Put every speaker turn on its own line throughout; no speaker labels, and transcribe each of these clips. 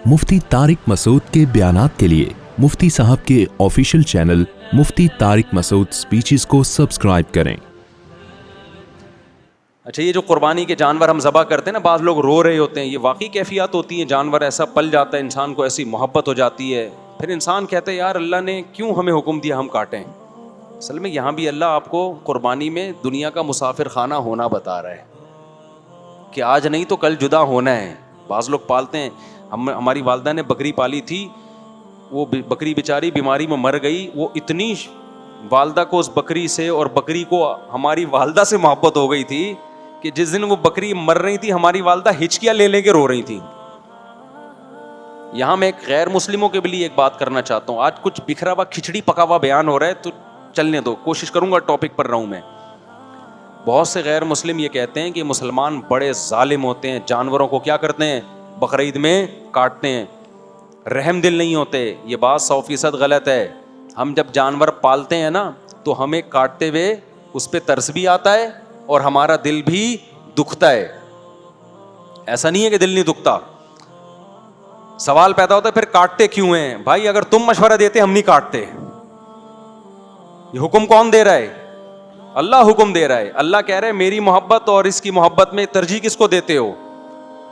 मुफ्ती तारिक मसूद के बयानात के लिए मुफ्ती साहब के ऑफिशियल चैनल मुफ्ती तारिक मसूद स्पीचेस को सब्सक्राइब करें।
अच्छा, ये जो कुर्बानी के जानवर हम ज़बह करते हैं ना, बाज़ लोग रो रहे होते हैं, ये वाकई कैफियत होती है। जानवर ऐसा पल जाता है, इंसान को ऐसी मोहब्बत हो जाती है, फिर इंसान कहता है यार अल्लाह ने क्यों हमें हुक्म दिया हम काटें। असल में यहाँ भी अल्लाह आपको कुर्बानी में दुनिया का मुसाफिर खाना होना बता रहा है कि आज नहीं तो कल जुदा होना है। बाज़ लोग पालते हैं, हमारी वालदा ने बकरी पाली थी, वो बकरी बेचारी बीमारी में मर गई। वो इतनी वालदा को उस बकरी से और बकरी को हमारी वालदा से मोहब्बत हो गई थी कि जिस दिन वो बकरी मर रही थी हमारी वालदा हिचकियाँ ले लेके रो रही थी। यहाँ मैं एक गैर मुस्लिमों के लिए एक बात करना चाहता हूँ। आज कुछ बिखरा हुआ खिचड़ी पका हुआ बयान हो रहा है तो चलने दो, कोशिश करूँगा टॉपिक पर रहूँ मैं। बहुत से गैर मुस्लिम ये कहते हैं कि मुसलमान बड़े जालिम होते हैं, जानवरों को क्या करते हैं, बकरीद में काटते हैं, रहम दिल नहीं होते। ये बात 100% गलत है। हम जब जानवर पालते हैं ना तो हमें काटते हुए उस पर तरस भी आता है और हमारा दिल भी दुखता है। ऐसा नहीं है कि दिल नहीं दुखता। सवाल पैदा होता है फिर काटते क्यों हैं? भाई अगर तुम मशवरा देते हम नहीं काटते। ये हुक्म कौन दे रहा है? अल्लाह हुक्म दे रहा है। अल्लाह कह रहा है मेरी मोहब्बत और इसकी मोहब्बत में तरजीह किसको देते हो?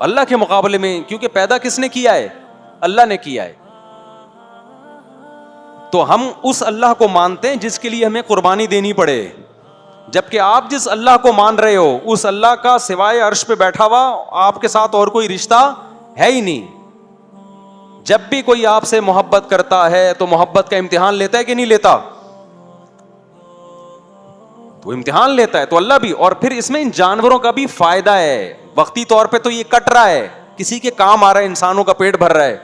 अल्लाह के मुकाबले में, क्योंकि पैदा किसने किया है? अल्लाह ने किया है। तो हम उस अल्लाह को मानते हैं जिसके लिए हमें कुर्बानी देनी पड़े। जबकि आप जिस अल्लाह को मान रहे हो उस अल्लाह का सिवाय अर्श पे बैठा हुआ आपके साथ और कोई रिश्ता है ही नहीं। जब भी कोई आपसे मोहब्बत करता है तो मोहब्बत का इम्तिहान लेता है कि नहीं लेता? तो इम्तिहान लेता है तो अल्लाह भी। और फिर इसमें इन जानवरों का भी फायदा है। वक्ती तौर पे तो ये कट रहा है, किसी के काम आ रहा है, इंसानों का पेट भर रहा है।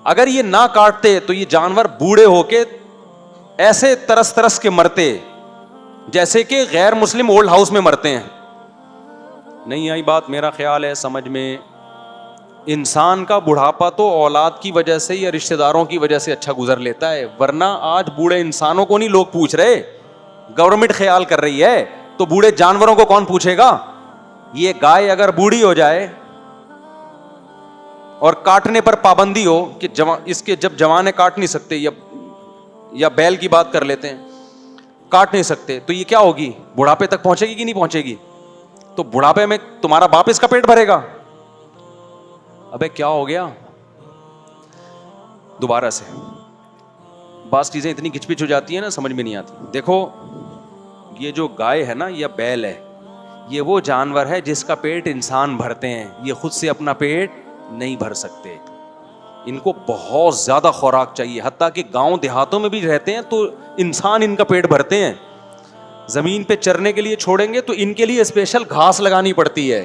अगर ये ना काटते तो ये जानवर बूढ़े होके ऐसे तरस तरस के मरते जैसे कि गैर मुस्लिम ओल्ड हाउस में मरते हैं। नहीं आई बात? मेरा ख्याल है समझ में। इंसान का बुढ़ापा तो औलाद की वजह से या रिश्तेदारों की वजह से अच्छा गुजर लेता है, वरना आज बूढ़े इंसानों को नहीं लोग पूछ रहे, गवर्नमेंट ख्याल कर रही है, तो बूढ़े जानवरों को कौन पूछेगा? ये गाय अगर बूढ़ी हो जाए और काटने पर पाबंदी हो कि इसके जब जवान काट नहीं सकते, या बैल की बात कर लेते हैं, काट नहीं सकते, तो ये क्या होगी? बुढ़ापे तक पहुंचेगी कि नहीं पहुंचेगी? तो बुढ़ापे में तुम्हारा बाप इसका पेट भरेगा। अबे क्या हो गया? दोबारा से बात चीजें इतनी खिचपिच हो जाती है ना, समझ में नहीं आती। देखो ये जो गाय है ना या बैल है, ये वो जानवर है जिसका पेट इंसान भरते हैं। ये खुद से अपना पेट नहीं भर सकते, इनको बहुत ज्यादा खुराक चाहिए। हत्ता कि गांव देहातों में भी रहते हैं तो इंसान इनका पेट भरते हैं। जमीन पे चरने के लिए छोड़ेंगे तो इनके लिए स्पेशल घास लगानी पड़ती है।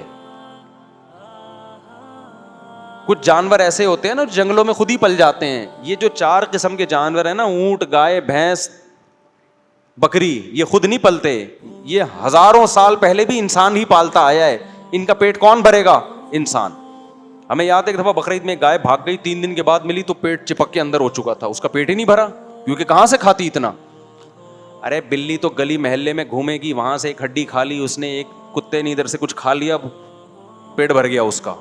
कुछ जानवर ऐसे होते हैं ना जंगलों में खुद ही पल जाते हैं। ये जो 4 किस्म के जानवर है ना, ऊंट, गाय, भैंस, बकरी, ये खुद नहीं पलते। ये हजारों साल पहले भी इंसान ही पालता आया है। इनका पेट कौन भरेगा? इंसान। हमें याद है एक दफा बकरीद में गाय भाग गई, 3 दिन के बाद मिली तो पेट चिपक के अंदर हो चुका था, उसका पेट ही नहीं भरा, क्योंकि कहां से खाती इतना। अरे बिल्ली तो गली महल्ले में घूमेगी, वहां से एक हड्डी खा ली उसने, एक कुत्ते ने इधर से कुछ खा लिया, पेट भर गया उसका।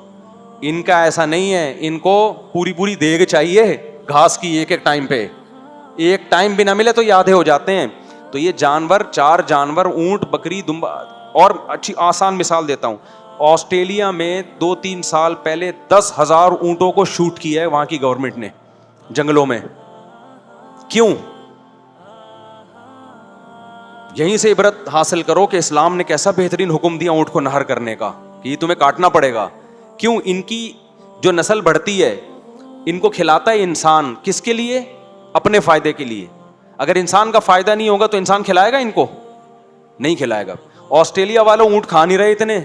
इनका ऐसा नहीं है, इनको पूरी पूरी देग चाहिए घास की। एक एक टाइम पे, एक टाइम भी ना मिले तो ये आधे हो जाते हैं। तो ये जानवर, 4 जानवर, ऊंट, बकरी, दुम्बा। और अच्छी आसान मिसाल देता हूं, ऑस्ट्रेलिया में 2-3 साल पहले 10,000 ऊंटों को शूट किया है वहां की गवर्नमेंट ने जंगलों में। क्यों? यहीं से इबरत हासिल करो कि इस्लाम ने कैसा बेहतरीन हुक्म दिया ऊंट को नहर करने का, कि तुम्हें काटना पड़ेगा। क्यों? इनकी जो नस्ल बढ़ती है, इनको खिलाता है इंसान, किसके लिए? अपने फायदे के लिए। अगर इंसान का फायदा नहीं होगा तो इंसान खिलाएगा इनको? नहीं खिलाएगा। ऑस्ट्रेलिया वालों ऊंट खा नहीं रहे, इतने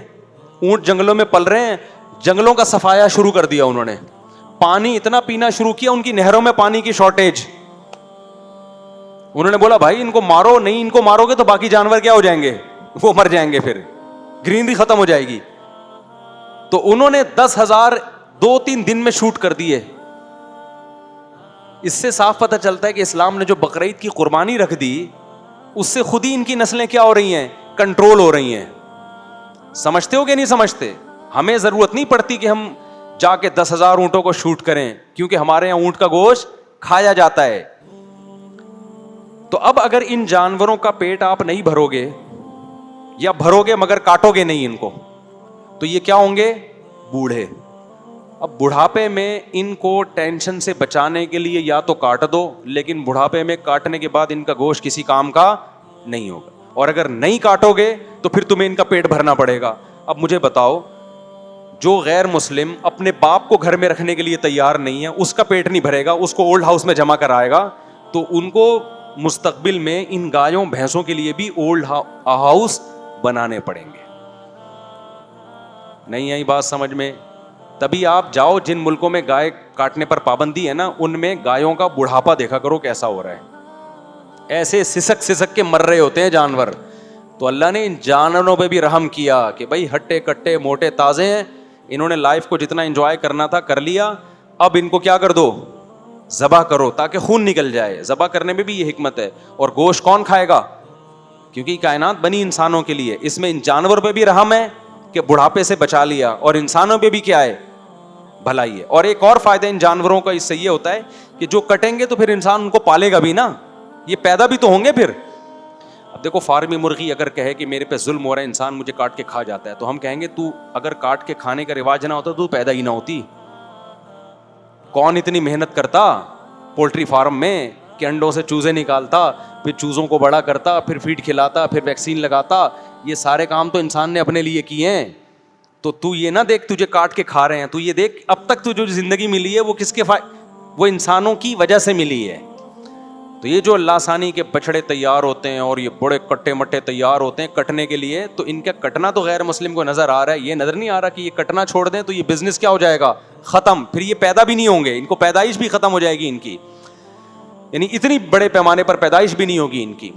ऊंट जंगलों में पल रहे हैं, जंगलों का सफाया शुरू कर दिया उन्होंने, पानी इतना पीना शुरू किया, उनकी नहरों में पानी की शॉर्टेज। उन्होंने बोला भाई इनको मारो, नहीं इनको मारोगे तो बाकी जानवर क्या हो जाएंगे? वो मर जाएंगे, फिर ग्रीनरी खत्म हो जाएगी। तो उन्होंने 10,000 2-3 दिन में शूट कर दिए। इससे साफ पता चलता है कि इस्लाम ने जो बकरीद की कुर्बानी रख दी, उससे खुद ही इनकी नस्लें क्या हो रही हैं? कंट्रोल हो रही हैं। समझते हो कि नहीं समझते? हमें जरूरत नहीं पड़ती कि हम جا کے 10,000 اونٹوں کو شوٹ کریں, کیونکہ ہمارے یہاں اونٹ کا گوشت کھایا جاتا ہے. تو اب اگر ان جانوروں کا پیٹ آپ نہیں بھرو گے, یا بھرو گے مگر کاٹو گے نہیں ان کو, تو یہ کیا ہوں گے؟ بوڑھے. اب بڑھاپے میں ان کو ٹینشن سے بچانے کے لیے یا تو کاٹ دو, لیکن بڑھاپے میں کاٹنے کے بعد ان کا گوشت کسی کام کا نہیں ہوگا, اور اگر نہیں کاٹو گے تو پھر تمہیں ان کا پیٹ بھرنا پڑے گا. اب مجھے بتاؤ, جو غیر مسلم اپنے باپ کو گھر میں رکھنے کے لیے تیار نہیں ہے, اس کا پیٹ نہیں بھرے گا, اس کو اولڈ ہاؤس میں جمع کرائے گا, تو ان کو مستقبل میں ان گایوں بھینسوں کے لیے بھی اولڈ ہاؤس بنانے پڑیں گے. نہیں آئی بات سمجھ میں؟ تبھی آپ جاؤ جن ملکوں میں گائے کاٹنے پر پابندی ہے نا, ان میں گایوں کا بڑھاپا دیکھا کرو کیسا ہو رہا ہے, ایسے سسک کے مر رہے ہوتے ہیں جانور. تو اللہ نے ان جانوروں پہ بھی رحم کیا کہ بھائی ہٹے کٹے موٹے تازے ہیں, انہوں نے لائف کو جتنا انجوائے کرنا تھا کر لیا, اب ان کو کیا کر دو؟ ذبح کرو تاکہ خون نکل جائے. ذبح کرنے میں بھی یہ حکمت ہے. اور گوشت کون کھائے گا؟ کیونکہ کائنات بنی انسانوں کے لیے. اس میں ان جانور پہ بھی رحم ہے کہ بڑھاپے سے بچا لیا, اور انسانوں پہ بھی کیا ہے؟ بھلائی ہے. اور ایک اور فائدہ ان جانوروں کا اس سے یہ ہوتا ہے کہ جو کٹیں گے تو پھر انسان ان کو پالے گا بھی نا, یہ پیدا بھی تو ہوں گے پھر. اب دیکھو فارمی مرغی اگر کہے کہ میرے پہ ظلم ہو رہا ہے, انسان مجھے کاٹ کے کھا جاتا ہے, تو ہم کہیں گے تو اگر کاٹ کے کھانے کا رواج نہ ہوتا تو پیدا ہی نہ ہوتی. کون اتنی محنت کرتا پولٹری فارم میں کہ انڈوں سے چوزے نکالتا, پھر چوزوں کو بڑا کرتا, پھر فیڈ کھلاتا, پھر ویکسین لگاتا. یہ سارے کام تو انسان نے اپنے لیے کیے ہیں. تو یہ نہ دیکھ تجھے کاٹ کے کھا رہے ہیں, تو یہ دیکھ اب تک تجھے جو زندگی ملی ہے وہ کس کے وہ انسانوں کی وجہ سے ملی ہے. تو یہ جو اللہ ثانی کے بچڑے تیار ہوتے ہیں اور یہ بڑے کٹے مٹے تیار ہوتے ہیں کٹنے کے لیے, تو ان کا کٹنا تو غیر مسلم کو نظر آ رہا ہے, یہ نظر نہیں آ رہا کہ یہ کٹنا چھوڑ دیں تو یہ بزنس کیا ہو جائے گا؟ ختم. پھر یہ پیدا بھی نہیں ہوں گے, ان کو پیدائش بھی ختم ہو جائے گی ان کی, یعنی اتنی بڑے پیمانے پر پیدائش بھی نہیں ہوگی ان کی.